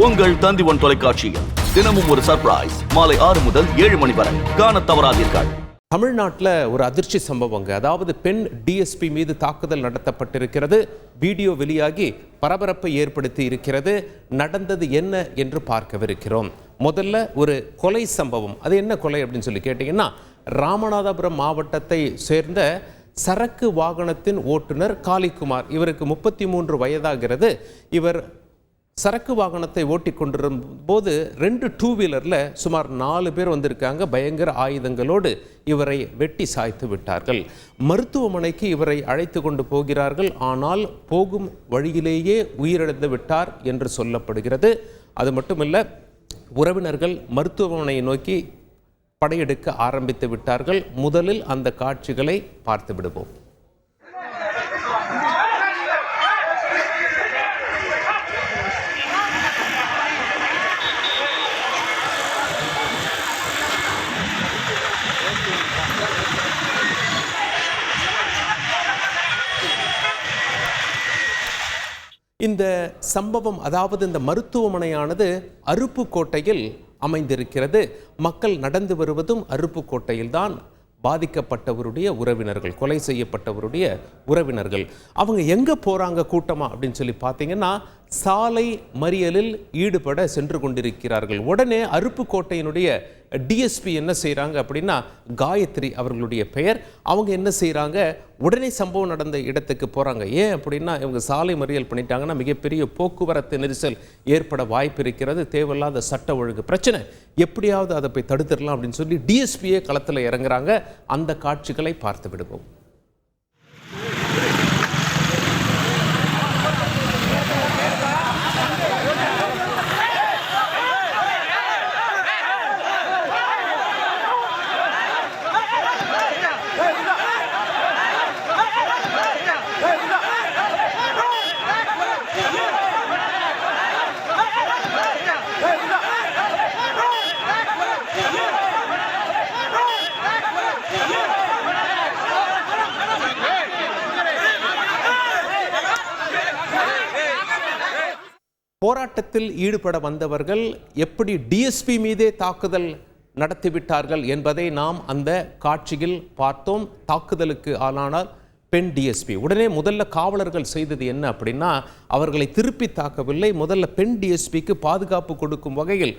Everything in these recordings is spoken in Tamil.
உங்கள் தந்தி1 தொலைக்காட்சியில் தினமும் ஒரு சர்ப்ரைஸ் மாலை 6 முதல் 7 மணி வரை காணத் தவறாதீர்கள். தமிழ்நாட்டில் ஒரு அதிர்ச்சி சம்பவங்க. அதாவது பெண் டிஎஸ்பி மீது தாக்குதல் நடத்தப்பட்டிருக்கிறது. வீடியோ வெளியாகி பரபரப்பை ஏற்படுத்தி இருக்கிறது. நடந்தது என்ன என்று பார்க்கவிருக்கிறோம். முதல்ல ஒரு கொலை சம்பவம். அது என்ன கொலை அப்படின்னு சொல்லி கேட்டிங்கன்னா, ராமநாதபுரம் மாவட்டத்தை சேர்ந்த சரக்கு வாகனத்தின் ஓட்டுநர் காளிக்குமார். இவருக்கு 33 வயதாகிறது. இவர் சரக்கு வாகனத்தை ஓட்டி கொண்டிருக்கும் போது 2 டூ வீலரில் சுமார் 4 பேர் வந்திருக்காங்க. பயங்கர ஆயுதங்களோடு இவரை வெட்டி சாய்த்து விட்டார்கள். மருத்துவமனைக்கு இவரை அழைத்து கொண்டு போகிறார்கள். ஆனால் போகும் வழியிலேயே உயிரிழந்து விட்டார் என்று சொல்லப்படுகிறது. அது மட்டுமல்ல, உறவினர்கள் மருத்துவமனையை நோக்கி படையெடுக்க ஆரம்பித்து விட்டார்கள். முதலில் அந்த காட்சிகளை பார்த்து விடுவோம். இந்த சம்பவம், அதாவது இந்த மருத்துவமனையானது அருப்புக்கோட்டையில் அமைந்திருக்கிறது. மக்கள் நடந்து வருவதும் அருப்புக்கோட்டையில் தான். பாதிக்கப்பட்டவருடைய உறவினர்கள், கொலை செய்யப்பட்டவருடைய உறவினர்கள், அவங்க எங்கே போகிறாங்க கூட்டமாக அப்படின்னு சொல்லி பார்த்தீங்கன்னா, சாலை மறியலில் ஈடுபட சென்று கொண்டிருக்கிறார்கள். உடனே அருப்புக்கோட்டையினுடைய டிஎஸ்பி என்ன செய்கிறாங்க அப்படின்னா, காயத்ரி அவர்களுடைய பெயர். அவங்க என்ன செய்கிறாங்க, உடனே சம்பவம் நடந்த இடத்துக்கு போகிறாங்க. ஏன் அப்படின்னா, இவங்க சாலை மறியல் பண்ணிட்டாங்கன்னா மிகப்பெரிய போக்குவரத்து நெரிசல் ஏற்பட வாய்ப்பு இருக்கிறது. தேவையில்லாத சட்ட ஒழுங்கு பிரச்சனை, எப்படியாவது அதை போய் தடுத்துடலாம் அப்படின்னு சொல்லி டிஎஸ்பியே களத்தில் இறங்குறாங்க. அந்த காட்சிகளை பார்த்து விடுவோம். போராட்டத்தில் ஈடுபட வந்தவர்கள் எப்படி டிஎஸ்பி மீதே தாக்குதல் நடத்திவிட்டார்கள் என்பதை நாம் அந்த காட்சியில் பார்த்தோம். தாக்குதலுக்கு ஆளானார் பெண் டிஎஸ்பி. உடனே முதல்ல காவலர்கள் செய்தது என்ன அப்படின்னா, அவர்களை திருப்பி தாக்கவில்லை. முதல்ல பெண் டிஎஸ்பிக்கு பாதுகாப்பு கொடுக்கும் வகையில்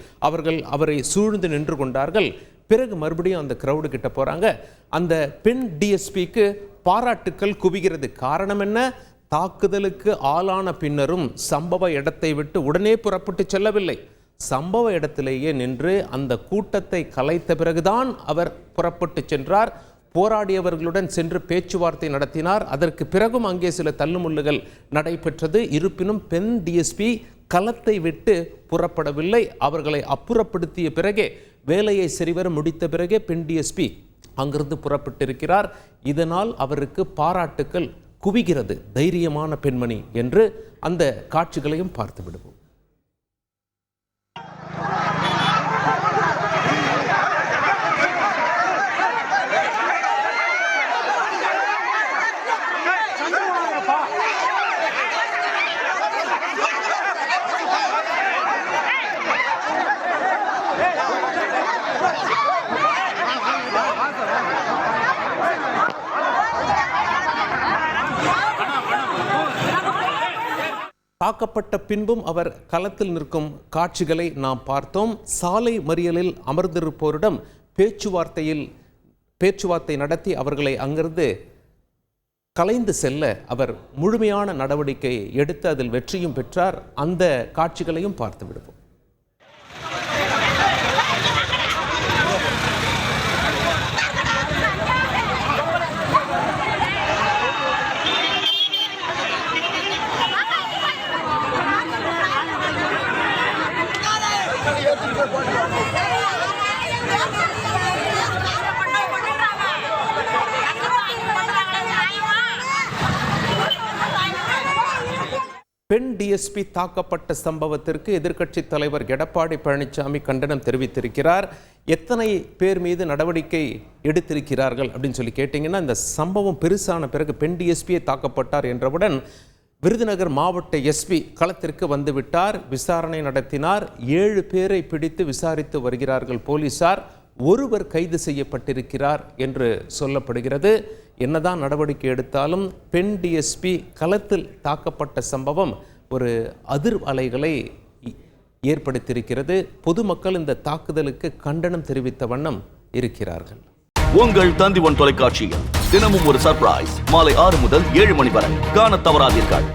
அவரை சூழ்ந்து நின்று கொண்டார்கள். பிறகு மறுபடியும் அந்த கிரௌடு கிட்ட போறாங்க. அந்த பெண் டிஎஸ்பிக்கு பாராட்டுக்கள் குவிகிறது. காரணம் என்ன? தாக்குதலுக்கு ஆளான பின்னரும் சம்பவ இடத்தை விட்டு உடனே புறப்பட்டு செல்லவில்லை. சம்பவ இடத்திலேயே நின்று அந்த கூட்டத்தை கலைத்த பிறகுதான் அவர் புறப்பட்டு சென்றார். போராடியவர்களுடன் சென்று பேச்சுவார்த்தை நடத்தினார். அதற்கு பிறகும் அங்கே சில தள்ளுமுள்ளுகள் நடைபெற்றது. இருப்பினும் பெண் டிஎஸ்பி களத்தை விட்டு புறப்படவில்லை. அவர்களை அப்புறப்படுத்திய பிறகே, வேலையை சரிவர முடித்த பிறகே பெண் டிஎஸ்பி அங்கிருந்து புறப்பட்டிருக்கிறார். இதனால் அவருக்கு பாராட்டுக்கள் குவிகிறது. தைரியமான பெண்மணி என்று அந்த காட்சிகளையும் பார்த்து விடுவோம். தாக்கப்பட்ட பின்பும் அவர் களத்தில் நிற்கும் காட்சிகளை நாம் பார்த்தோம். சாலை மறியலில் அமர்ந்திருப்போரிடம் பேச்சுவார்த்தை நடத்தி அவர்களை அங்கிருந்து கலைந்து செல்ல அவர் முழுமையான நடவடிக்கை எடுத்து அதில் வெற்றியும் பெற்றார். அந்த காட்சிகளையும் பார்த்து விடுவோம். பெண் டிஎஸ்பி தாக்கப்பட்ட சம்பவத்திற்கு எதிர்க்கட்சித் தலைவர் எடப்பாடி பழனிசாமி கண்டனம் தெரிவித்திருக்கிறார். எத்தனை பேர் மீது நடவடிக்கை எடுத்திருக்கிறார்கள் அப்படின்னு சொல்லி கேட்டிங்கன்னா, இந்த சம்பவம் பெருசான பிறகு பெண் டிஎஸ்பியை தாக்கப்பட்டார் என்றவுடன் விருதுநகர் மாவட்ட எஸ்பி களத்திற்கு வந்துவிட்டார், விசாரணை நடத்தினார். 7 பேரை பிடித்து விசாரித்து வருகிறார்கள் போலீசார். ஒருவர் கைது செய்யப்பட்டிருக்கிறார் என்று சொல்லப்படுகிறது. என்னதான் நடவடிக்கை எடுத்தாலும் பெண் டிஎஸ்பி களத்தில் தாக்கப்பட்ட சம்பவம் ஒரு அதிர் அலைகளை ஏற்படுத்தியிருக்கிறது. பொதுமக்கள் இந்த தாக்குதலுக்கு கண்டனம் தெரிவித்த வண்ணம் இருக்கிறார்கள். உங்கள் தந்தி ஒன் தொலைக்காட்சியில் தினமும் ஒரு சர்ப்ரைஸ் மாலை 6 முதல் 7 மணி வரை காணத் தவறாதீர்கள்.